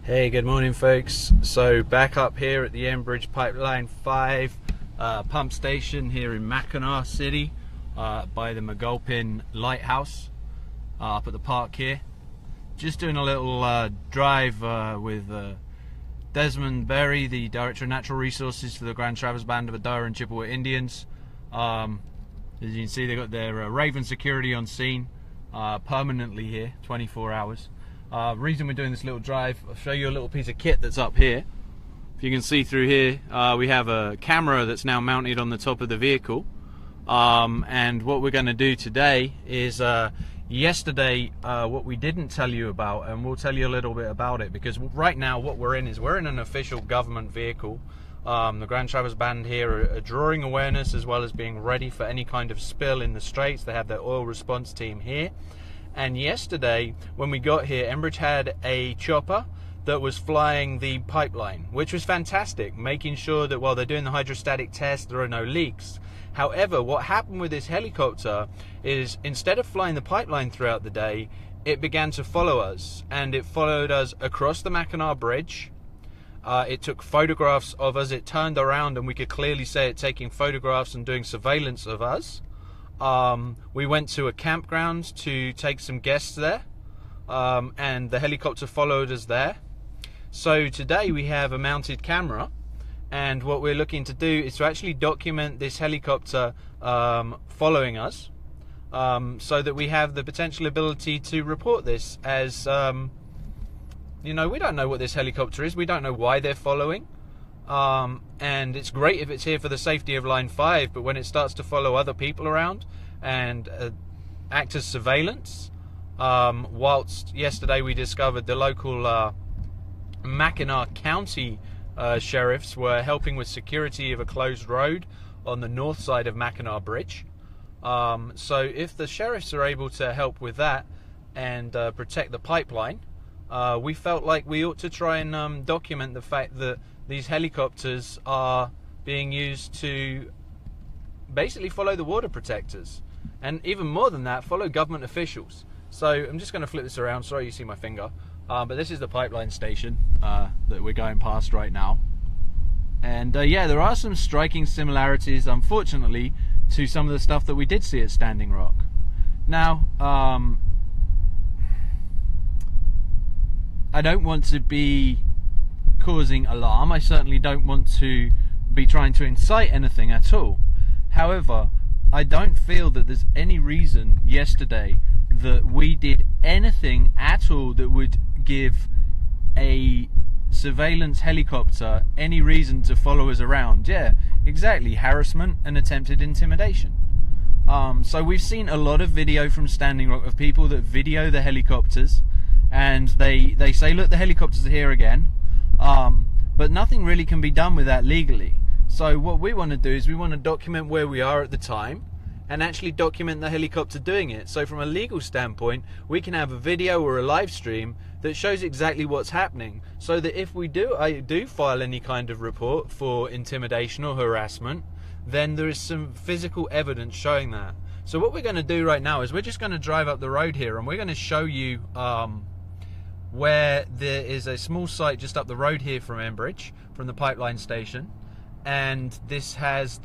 Hey, good morning folks. So back up here at the Enbridge Pipeline 5 pump station here in Mackinac City by the McGulpin Lighthouse up at the park here. Just doing a little drive with Desmond Berry, the Director of Natural Resources for the Grand Traverse Band of Ottawa and Chippewa Indians. As you can see, they've got their Raven security on scene permanently here, 24 hours. Reason we're doing this little drive, I'll show you a little piece of kit that's up here. If you can see through here, we have a camera that's now mounted on the top of the vehicle. And what we're going to do today is, yesterday, what we didn't tell you about, and we'll tell you a little bit about it, because right now what we're in is we're in an official government vehicle. The Grand Traverse Band here are drawing awareness as well as being ready for any kind of spill in the Straits. They have their oil response team here. And yesterday, when we got here, Enbridge had a chopper that was flying the pipeline, which was fantastic, making sure that while they're doing the hydrostatic test, there are no leaks. However, what happened with this helicopter is instead of flying the pipeline throughout the day, it began to follow us, and it followed us across the Mackinac Bridge. It took photographs of us. It turned around, and we could clearly see it taking photographs and doing surveillance of us. We went to a campground to take some guests there, and the helicopter followed us there. So today we have a mounted camera, and what we're looking to do is to actually document this helicopter following us, so that we have the potential ability to report this as, you know, we don't know what this helicopter is, we don't know why they're following. And it's great if it's here for the safety of Line 5, but when it starts to follow other people around and act as surveillance, whilst yesterday we discovered the local Mackinac County sheriffs were helping with security of a closed road on the north side of Mackinac Bridge. So if the sheriffs are able to help with that and protect the pipeline, we felt like we ought to try and document the fact that these helicopters are being used to basically follow the water protectors, and even more than that, follow government officials. So I'm just going to flip this around. Sorry you see my finger, but this is the pipeline station that we're going past right now. And yeah, there are some striking similarities, unfortunately, to some of the stuff that we did see at Standing Rock. Now, I don't want to be causing alarm. I certainly don't want to be trying to incite anything at all. However, I don't feel that there's any reason yesterday that we did anything at all that would give a surveillance helicopter any reason to follow us around. Yeah, exactly, harassment and attempted intimidation. So we've seen a lot of video from Standing Rock of people that video the helicopters, and they say, look, the helicopters are here again. But nothing really can be done with that legally. So what we want to do is we want to document where we are at the time and actually document the helicopter doing it. So from a legal standpoint, we can have a video or a live stream that shows exactly what's happening, so that if we do file any kind of report for intimidation or harassment, then there is some physical evidence showing that. So what we're going to do right now is we're just going to drive up the road here, and we're going to show you where there is a small site just up the road here from Enbridge, from the pipeline station, and this has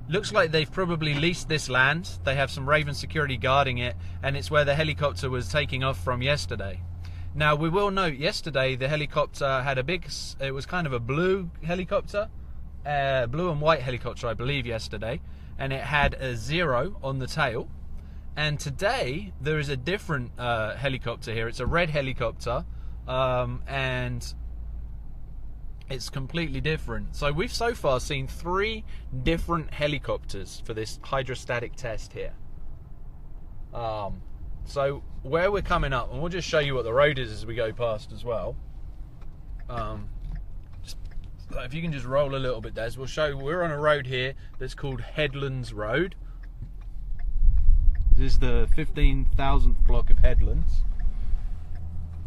looks like they've probably leased this land. They have some Raven security guarding it, and it's where the helicopter was taking off from yesterday. Now we will note, yesterday the helicopter had it was kind of a blue helicopter, blue and white helicopter I believe yesterday, and it had a 0 on the tail. And today there is a different helicopter here. It's a red helicopter, and it's completely different. So we've so far seen 3 different helicopters for this hydrostatic test here. So where we're coming up, and we'll just show you what the road is as we go past as well. If you can just roll a little bit, Des, we'll show you. We're on a road here that's called Headlands Road. This is the 15,000th block of Headlands.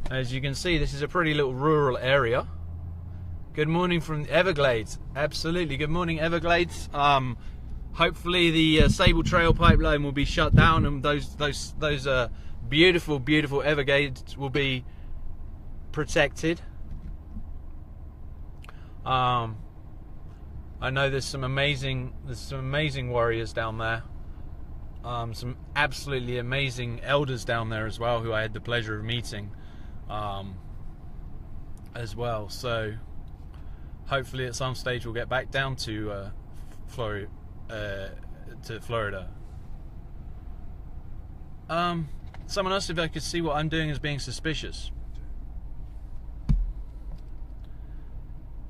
As you can see, this is a pretty little rural area. Good morning from Everglades. Absolutely, good morning Everglades. Hopefully the Sable Trail pipeline will be shut down, and those beautiful Everglades will be protected. I know there's some amazing warriors down there. Some absolutely amazing elders down there as well, who I had the pleasure of meeting as well. So hopefully at some stage we'll get back down to Florida. Someone asked if I could see what I'm doing as being suspicious.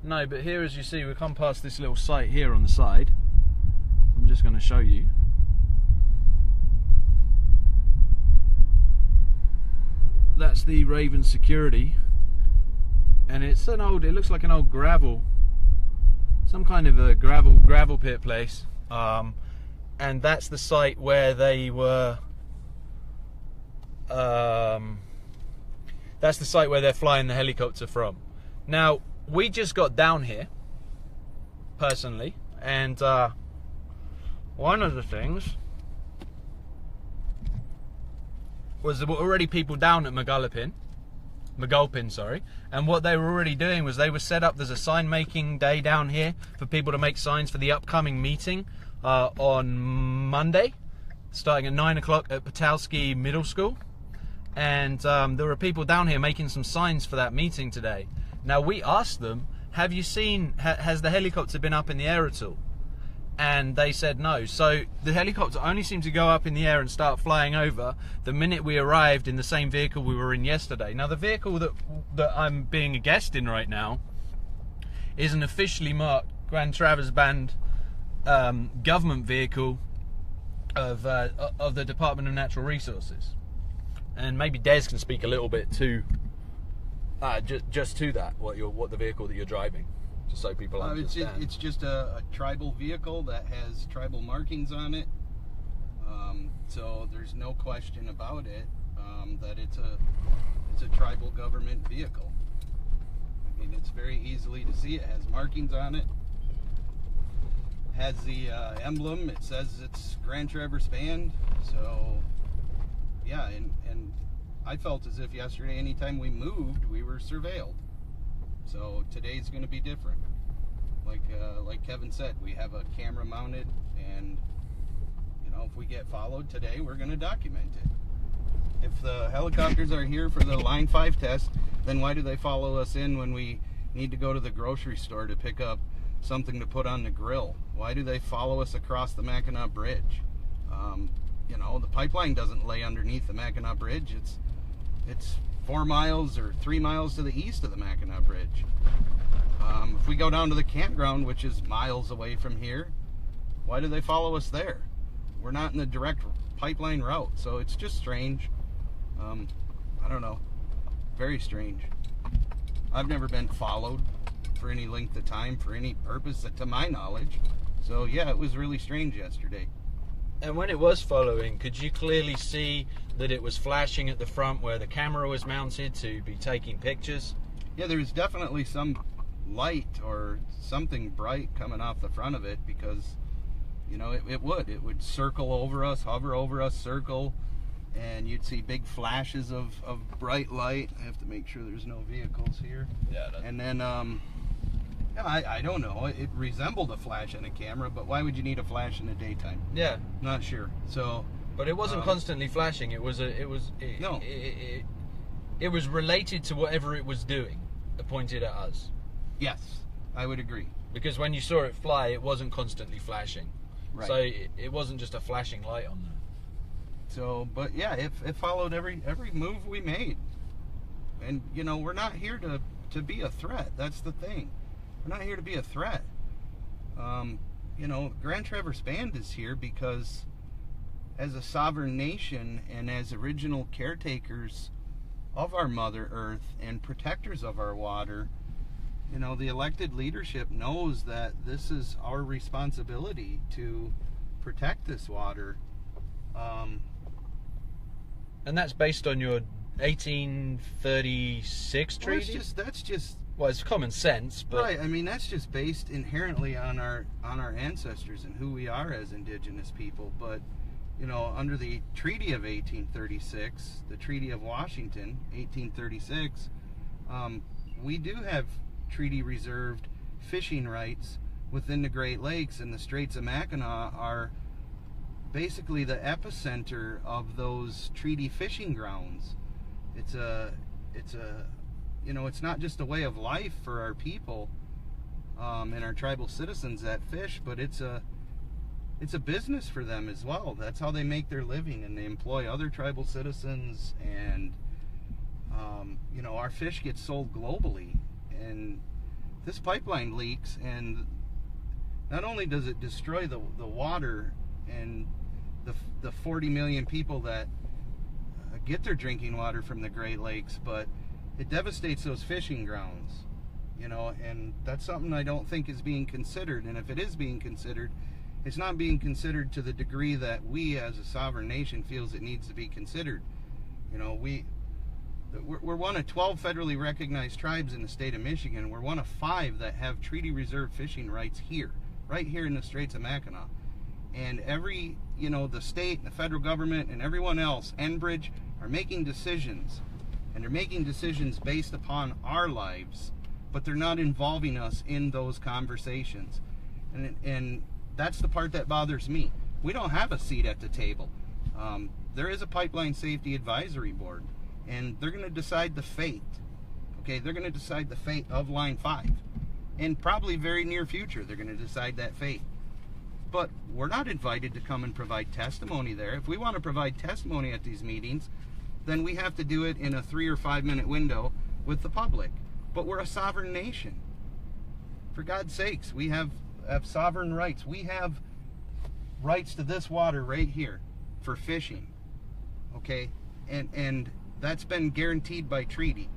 No, but here, as you see, we come past this little site here on the side. I'm just going to show you. That's the Raven security, and it's an old, it looks like an old gravel, some kind of a gravel pit place, and that's the site where they were, that's the site where they're flying the helicopter from. Now, we just got down here, personally, and one of the things was there were already people down at McGulpin, sorry, and what they were already doing was they were set up, there's a sign making day down here for people to make signs for the upcoming meeting on Monday, starting at 9 o'clock at Petoskey Middle School, and there were people down here making some signs for that meeting today. Now, we asked them, have you seen, has the helicopter been up in the air at all? And they said no. So the helicopter only seemed to go up in the air and start flying over the minute we arrived in the same vehicle we were in yesterday. Now, the vehicle that I'm being a guest in right now is an officially marked Grand Traverse Band government vehicle of the Department of Natural Resources. And maybe Des can speak a little bit to just to that, what the vehicle that you're driving, just so people understand. It's just a tribal vehicle that has tribal markings on it, so there's no question about it that it's a tribal government vehicle. I mean, it's very easily to see. It has markings on it, has the emblem. It says it's Grand Traverse Band. So yeah, and I felt as if yesterday, anytime we moved, we were surveilled. So today's going to be different. Like Kevin said, we have a camera mounted, and you know, if we get followed today, we're going to document it. If the helicopters are here for the Line 5 test, then why do they follow us in when we need to go to the grocery store to pick up something to put on the grill? Why do they follow us across the Mackinac Bridge? You know, the pipeline doesn't lay underneath the Mackinac Bridge. It's 4 miles or 3 miles to the east of the Mackinac Bridge. If we go down to the campground, which is miles away from here, why do they follow us there? We're not in the direct pipeline route, so it's just strange. I don't know, very strange. I've never been followed for any length of time for any purpose to my knowledge. So yeah, it was really strange yesterday. And when it was following, could you clearly see that it was flashing at the front where the camera was mounted to be taking pictures? Yeah, there was definitely some light or something bright coming off the front of it, because, you know, it would circle over us, hover over us, circle, and you'd see big flashes of bright light. I have to make sure there's no vehicles here. Yeah. And then, yeah, I don't know. It resembled a flash in a camera, but why would you need a flash in the daytime? Yeah. Not sure. So. But it wasn't constantly flashing. It was related to whatever it was doing, pointed at us. Yes, I would agree. Because when you saw it fly, it wasn't constantly flashing. Right. So it wasn't just a flashing light on there. So, but yeah, it followed every move we made. And, you know, we're not here to be a threat. That's the thing. We're not here to be a threat. You know, Grand Traverse Band is here because as a sovereign nation and as original caretakers of our Mother Earth and protectors of our water, you know, the elected leadership knows that this is our responsibility to protect this water. And that's based on your 1836 treaty? Well, that's just well, it's common sense, but right. I mean, that's just based inherently on our ancestors and who we are as indigenous people. But you know, under the Treaty of 1836, the Treaty of Washington, 1836, We do have treaty reserved fishing rights within the Great Lakes, and the Straits of Mackinac are basically the epicenter of those treaty fishing grounds. It's not just a way of life for our people and our tribal citizens that fish, but it's a business for them as well. That's how they make their living, and they employ other tribal citizens, and our fish gets sold globally. And this pipeline leaks, and not only does it destroy the water and the 40 million people that get their drinking water from the Great Lakes, but it devastates those fishing grounds, and that's something I don't think is being considered. And if it is being considered, it's not being considered to the degree that we as a sovereign nation feels it needs to be considered. We're one of 12 federally recognized tribes in the state of Michigan. We're one of 5 that have treaty reserve fishing rights right here in the Straits of Mackinac. And the state and the federal government and everyone else, Enbridge, are making decisions. And they're making decisions based upon our lives, but they're not involving us in those conversations. And that's the part that bothers me. We don't have a seat at the table. There is a Pipeline Safety Advisory Board, and they're going to decide the fate. Okay, they're going to decide the fate of Line 5. In probably very near future, they're going to decide that fate. But we're not invited to come and provide testimony there. If we want to provide testimony at these meetings, then we have to do it in a 3 or 5 minute window with the public. But we're a sovereign nation. For God's sakes, we have sovereign rights. We have rights to this water right here for fishing. Okay? And that's been guaranteed by treaty.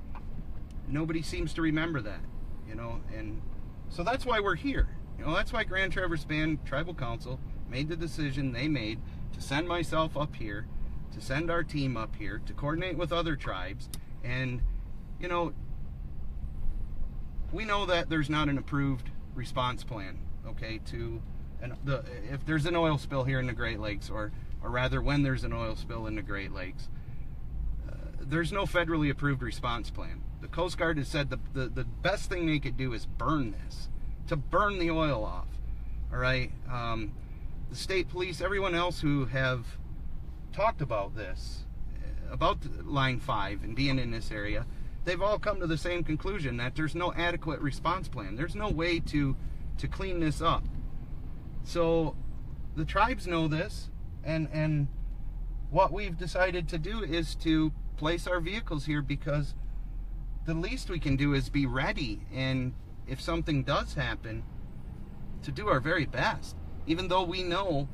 Nobody seems to remember that, and so that's why we're here. That's why Grand Traverse Band Tribal Council made the decision they made to send myself up here, to send our team up here, to coordinate with other tribes. And, we know that there's not an approved response plan, okay, if there's an oil spill here in the Great Lakes, or rather when there's an oil spill in the Great Lakes, there's no federally approved response plan. The Coast Guard has said the best thing they could do is burn this, to burn the oil off. All right. The state police, everyone else who have talked about this, about Line 5 and being in this area, they've all come to the same conclusion, that there's no adequate response plan. There's no way to clean this up. So the tribes know this, and what we've decided to do is to place our vehicles here, because the least we can do is be ready, and if something does happen, to do our very best, even though we know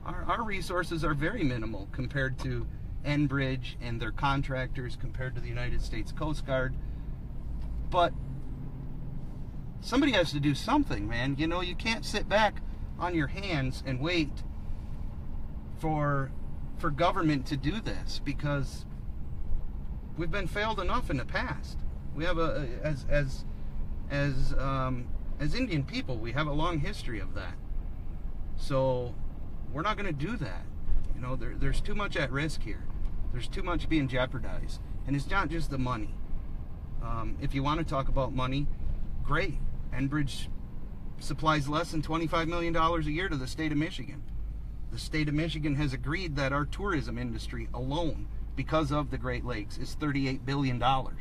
our resources are very minimal compared to Enbridge and their contractors, compared to the United States Coast Guard. But somebody has to do something, man. You can't sit back on your hands and wait for government to do this, because we've been failed enough in the past. We have as Indian people, we have a long history of that. So we're not going to do that. There's too much at risk here. There's too much being jeopardized, and it's not just the money. If you want to talk about money, great. Enbridge supplies less than $25 million a year to the state of Michigan. The state of Michigan has agreed that our tourism industry alone, because of the Great Lakes, is $38 billion. The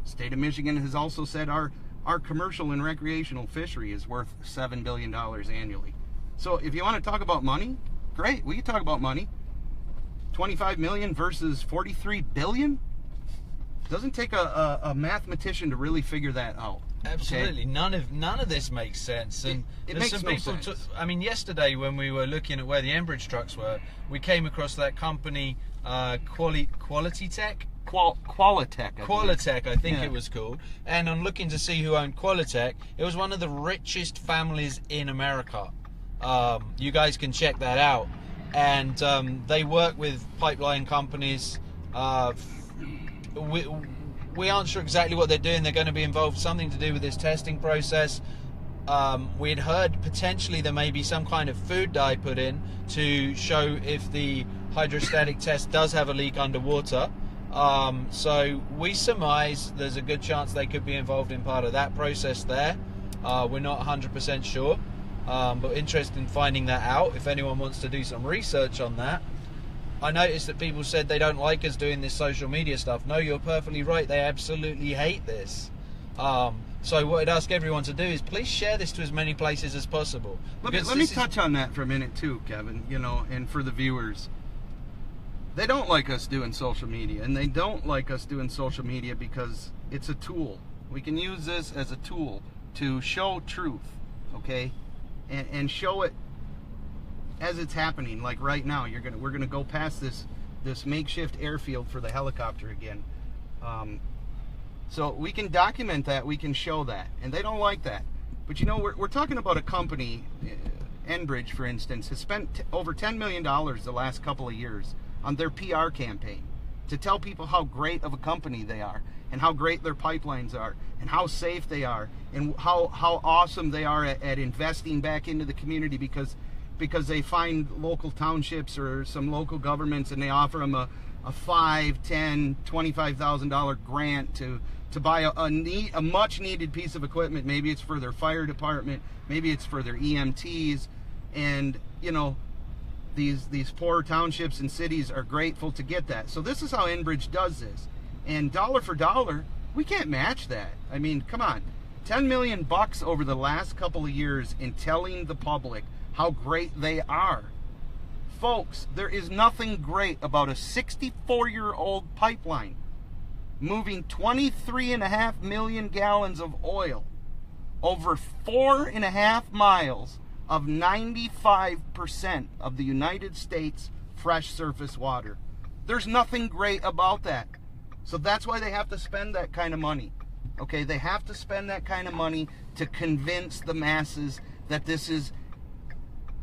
state of Michigan has also said our commercial and recreational fishery is worth $7 billion annually. So if you want to talk about money, great, we can talk about money. 25 million versus 43 billion? Doesn't take a mathematician to really figure that out. Absolutely, okay? None of this makes sense, and it makes some no people. sense. Yesterday when we were looking at where the Enbridge trucks were, we came across that company, Qualitech. Qualitech, I think it was called. And on looking to see who owned Qualitech, it was one of the richest families in America. You guys can check that out. And they work with pipeline companies. We aren't sure exactly what they're doing. They're going to be involved something to do with this testing process. We'd heard potentially there may be some kind of food dye put in to show if the hydrostatic test does have a leak underwater. So we surmise there's a good chance they could be involved in part of that process there. We're not 100% sure, but interested in finding that out. If anyone wants to do some research on that. I noticed that people said they don't like us doing this social media stuff. No, you're perfectly right. They absolutely hate this. So what I'd ask everyone to do is please share this to as many places as possible. Let me touch on that for a minute too, Kevin, you know, and for the viewers. They don't like us doing social media, and they don't like us doing social media because it's a tool. We can use this as a tool to show truth, okay? And show it as it's happening. Like right now, we're gonna go past this makeshift airfield for the helicopter again. So we can document that, we can show that, and they don't like that. But you know, we're talking about a company, Enbridge, for instance, has spent over $10 million the last couple of years on their PR campaign to tell people how great of a company they are, and how great their pipelines are, and how safe they are, and how awesome they are at investing back into the community because they find local townships or some local governments and they offer them a $5,000, $10,000, $25,000 grant to buy a much needed piece of equipment. Maybe it's for their fire department, maybe it's for their EMTs, and you know, these poor townships and cities are grateful to get that. So this is how Enbridge does this, and dollar for dollar, we can't match that. I mean, come on, $10 million over the last couple of years in telling the public how great they are. Folks, there is nothing great about a 64-year-old pipeline moving 23.5 million gallons of oil over 4.5 miles of 95% of the United States fresh surface water. There's nothing great about that. So that's why they have to spend that kind of money. Okay, they have to spend that kind of money to convince the masses that this is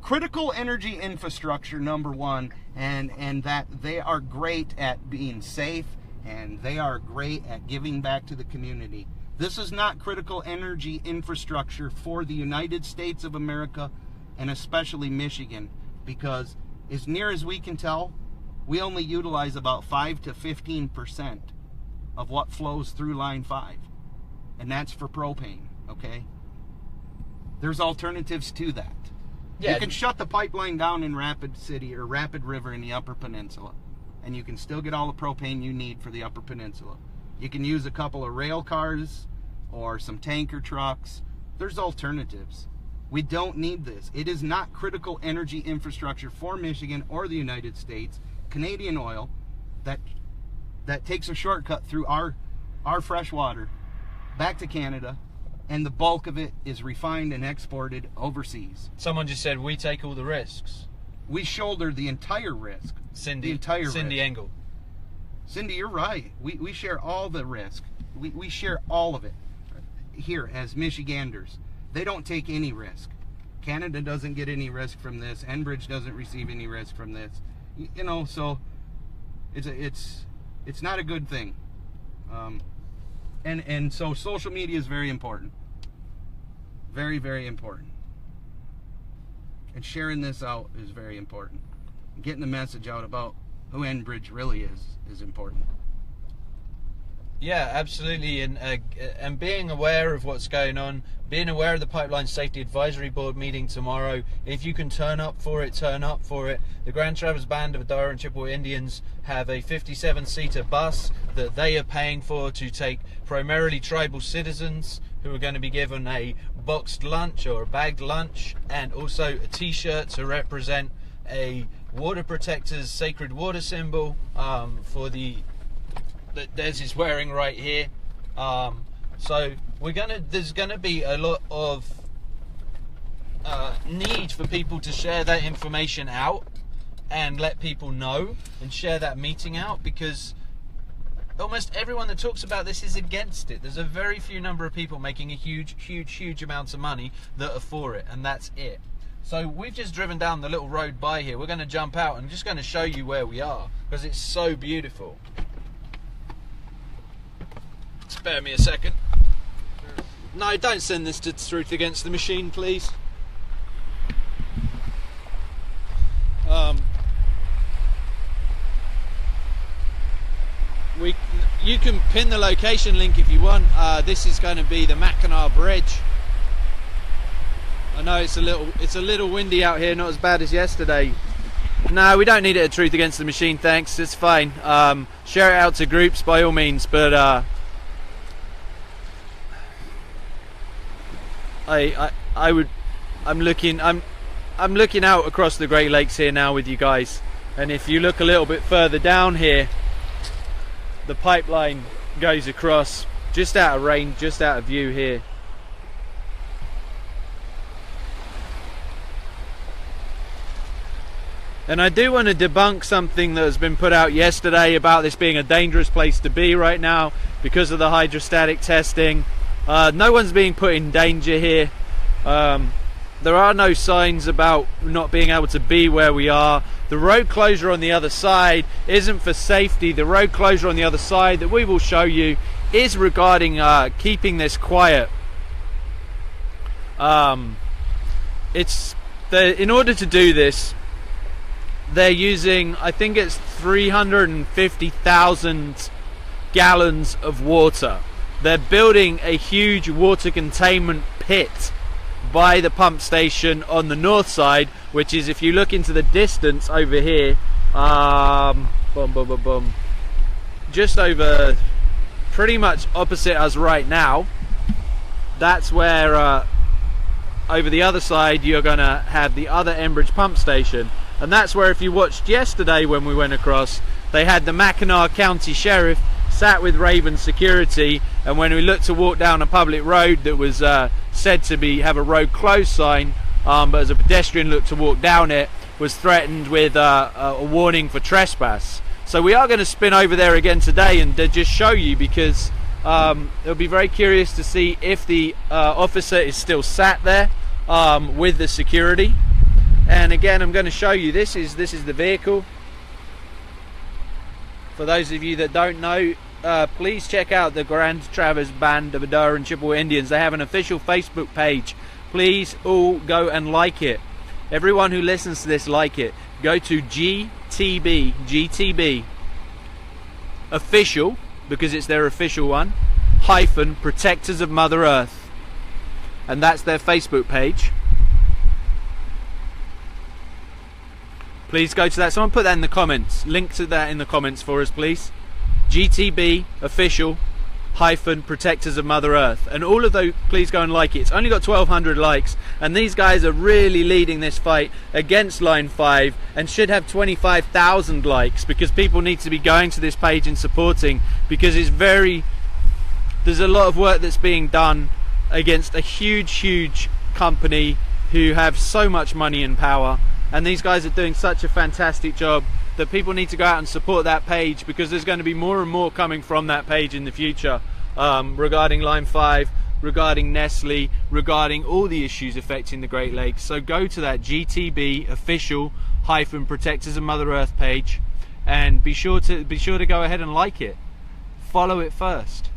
critical energy infrastructure, number one, and that they are great at being safe, and they are great at giving back to the community. This is not critical energy infrastructure for the United States of America, and especially Michigan, because as near as we can tell, we only utilize about 5 to 15% of what flows through Line 5, and that's for propane, okay? There's alternatives to that. Yeah. You can shut the pipeline down in Rapid City or Rapid River in the Upper Peninsula, and you can still get all the propane you need for the Upper Peninsula. You can use a couple of rail cars or some tanker trucks. There's alternatives. We don't need this. It is not critical energy infrastructure for Michigan or the United States. Canadian oil that takes a shortcut through our fresh water back to Canada, and the bulk of it is refined and exported overseas. Someone just said we take all the risks. We shoulder the entire risk. Cindy risk. Engel. Cindy, you're right. We share all the risk. We share all of it here as Michiganders. They don't take any risk. Canada doesn't get any risk from this. Enbridge doesn't receive any risk from this. You know, so it's not a good thing. And so social media is very important. Very, very important. And sharing this out is very important. Getting the message out about who Enbridge really is important. Yeah, absolutely, and being aware of what's going on, being aware of the Pipeline Safety Advisory Board meeting tomorrow. If you can turn up for it, turn up for it. The Grand Traverse Band of Ottawa and Chippewa Indians have a 57-seater bus that they are paying for to take primarily tribal citizens who are going to be given a boxed lunch or a bagged lunch, and also a t-shirt to represent a Water Protectors sacred water symbol for that Des is wearing right here. So there's gonna be a lot of need for people to share that information out and let people know and share that meeting out, because almost everyone that talks about this is against it. There's a very few number of people making a huge amounts of money that are for it, and that's it. So we've just driven down the little road by here. We're going to jump out and I'm just going to show you where we are, because it's so beautiful. Spare me a second. No, don't send this to Truth Against the Machine, please. pin the location link if you want. This is going to be the Mackinac Bridge. I know it's a little windy out here, not as bad as yesterday. No, we don't need it at Truth Against the Machine, thanks. It's fine. Share it out to groups by all means, but I'm looking out across the Great Lakes here now with you guys, and if you look a little bit further down here, the pipeline goes across just out of range, just out of view here. And I do want to debunk something that has been put out yesterday about this being a dangerous place to be right now because of the hydrostatic testing. No one's being put in danger here. There are no signs about not being able to be where we are. The road closure on the other side isn't for safety. The road closure on the other side that we will show you is regarding keeping this quiet. In order to do this, they're using, I think it's 350,000 gallons of water. They're building a huge water containment pit by the pump station on the north side, which is, if you look into the distance over here, just over, pretty much opposite us right now. That's where over the other side you're gonna have the other Enbridge pump station, and that's where, if you watched yesterday when we went across, they had the Mackinac County Sheriff sat with Raven security, and when we looked to walk down a public road that was said to have a road closed sign, but as a pedestrian looked to walk down it, was threatened with a warning for trespass. So we are going to spin over there again today and just show you, because it'll be very curious to see if the officer is still sat there with the security. And again, I'm going to show you, this is the vehicle. For those of you that don't know, please check out the Grand Traverse Band of Ottawa and Chippewa Indians. They have an official Facebook page. Please all go and like it. Everyone who listens to this, like it. Go to GTB official, because it's their official one, hyphen Protectors of Mother Earth, and that's their Facebook page. Please go to that. Someone put that in the comments. Link to that in the comments for us, please. GTB official hyphen Protectors of Mother Earth, and all of those, please go and like it. It's only got 1,200 likes, and these guys are really leading this fight against Line 5, and should have 25,000 likes, because people need to be going to this page and supporting, because there's a lot of work that's being done against a huge company who have so much money and power. And these guys are doing such a fantastic job that people need to go out and support that page, because there's going to be more and more coming from that page in the future, regarding Line 5, regarding Nestle, regarding all the issues affecting the Great Lakes. So go to that GTB official hyphen Protectors of Mother Earth page, and be sure to go ahead and like it. Follow it first.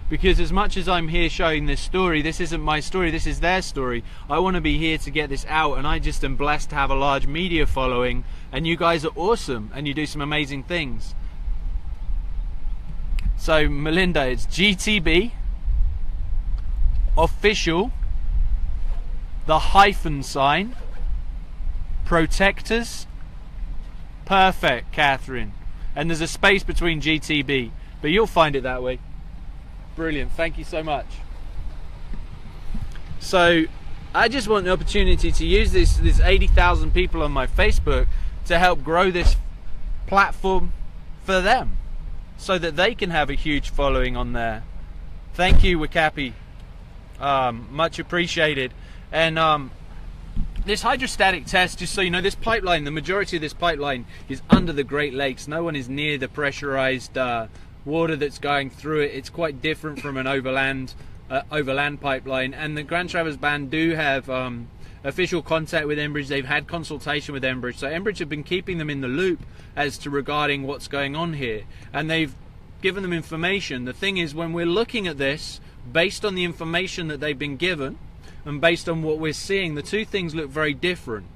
Because as much as I'm here showing this story, this isn't my story, this is their story. I want to be here to get this out, and I just am blessed to have a large media following, and you guys are awesome, and you do some amazing things. So Melinda, it's GTB official, the hyphen sign, Protectors. Perfect, Catherine. And there's a space between GTB, but you'll find it that way. Brilliant, thank you so much. So I just want the opportunity to use this 80,000 people on my Facebook to help grow this platform for them, so that they can have a huge following on there. Thank you, Wakapi. Much appreciated. And this hydrostatic test, just so you know, this pipeline, the majority of this pipeline is under the Great Lakes. No one is near the pressurized water that's going through it. It's quite different from an overland pipeline, and the Grand Traverse Band do have official contact with Enbridge. They've had consultation with Enbridge, so Enbridge have been keeping them in the loop as to regarding what's going on here, and they've given them information. The thing is, when we're looking at this based on the information that they've been given and based on what we're seeing, the two things look very different.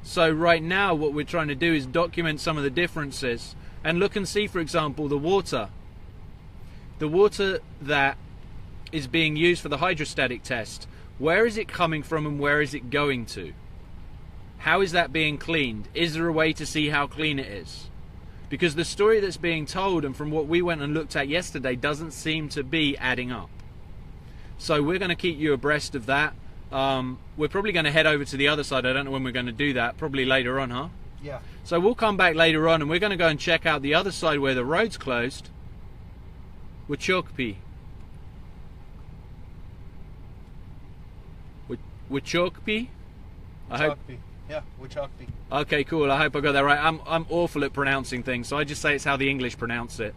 So right now what we're trying to do is document some of the differences, And look and see, for example, the water that is being used for the hydrostatic test. Where is it coming from and where is it going to? How is that being cleaned? Is there a way to see how clean it is? Because the story that's being told, and from what we went and looked at yesterday, doesn't seem to be adding up. So we're going to keep you abreast of that. We're probably going to head over to the other side. I don't know when we're going to do that. Probably later on, huh? Yeah. So we'll come back later on and we're going to go and check out the other side where the road's closed. Wachokpi. Wachokpi? I hope. Yeah, Wachokpi. Okay, cool. I hope I got that right. I'm awful at pronouncing things, so I just say it's how the English pronounce it.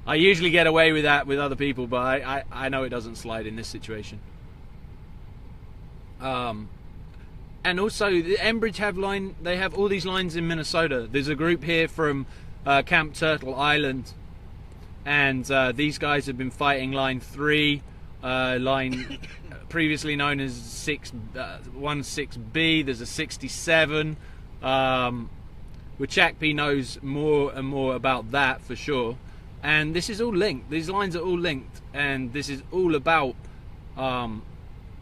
I usually get away with that with other people, but I know it doesn't slide in this situation. And also, the Enbridge they have all these lines in Minnesota. There's a group here from Camp Turtle Island, and these guys have been fighting line 3, line previously known as 16B. There's a 67. Wachakpi knows more and more about that for sure. And this is all linked. These lines are all linked, and this is all about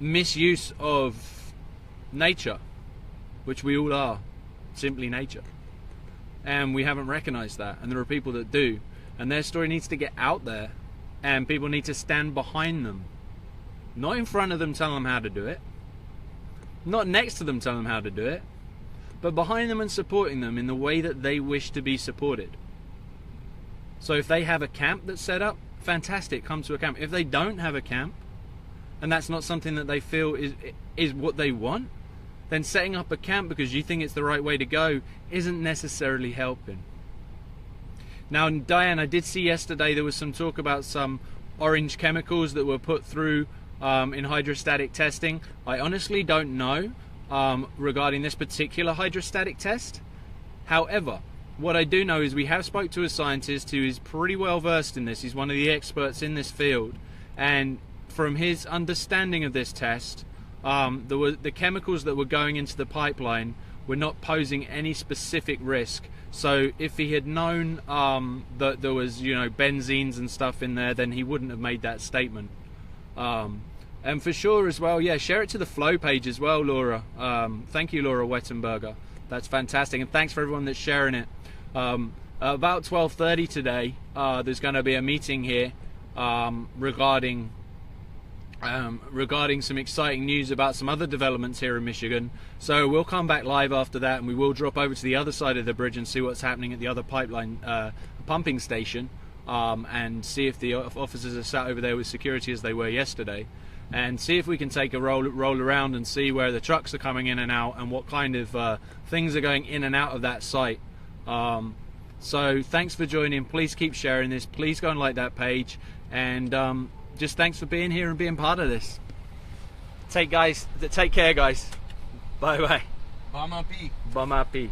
misuse of nature, which we all are, simply nature. And we haven't recognized that, and there are people that do, and their story needs to get out there, and people need to stand behind them. Not in front of them telling them how to do it, not next to them telling them how to do it, but behind them and supporting them in the way that they wish to be supported. So if they have a camp that's set up, fantastic, come to a camp. If they don't have a camp, and that's not something that they feel is what they want, then setting up a camp because you think it's the right way to go isn't necessarily helping. Now, Diane, I did see yesterday there was some talk about some orange chemicals that were put through in hydrostatic testing. I honestly don't know regarding this particular hydrostatic test. However, what I do know is we have spoke to a scientist who is pretty well versed in this. He's one of the experts in this field, and from his understanding of this test, the chemicals that were going into the pipeline were not posing any specific risk. So if he had known that there was, benzenes and stuff in there, then he wouldn't have made that statement. And for sure as well, yeah, share it to the flow page as well, Laura. Thank you, Laura Wettenberger. That's fantastic, and thanks for everyone that's sharing it. About 12:30 today, there's going to be a meeting here regarding some exciting news about some other developments here in Michigan. So we'll come back live after that, and we will drop over to the other side of the bridge and see what's happening at the other pipeline pumping station, and see if the officers are sat over there with security as they were yesterday, and see if we can take a roll around and see where the trucks are coming in and out and what kind of things are going in and out of that site. So thanks for joining. Please keep sharing this. Please go and like that page, and just thanks for being here and being part of this. Take care, guys. Bye bye. Bamapi. Bamapi.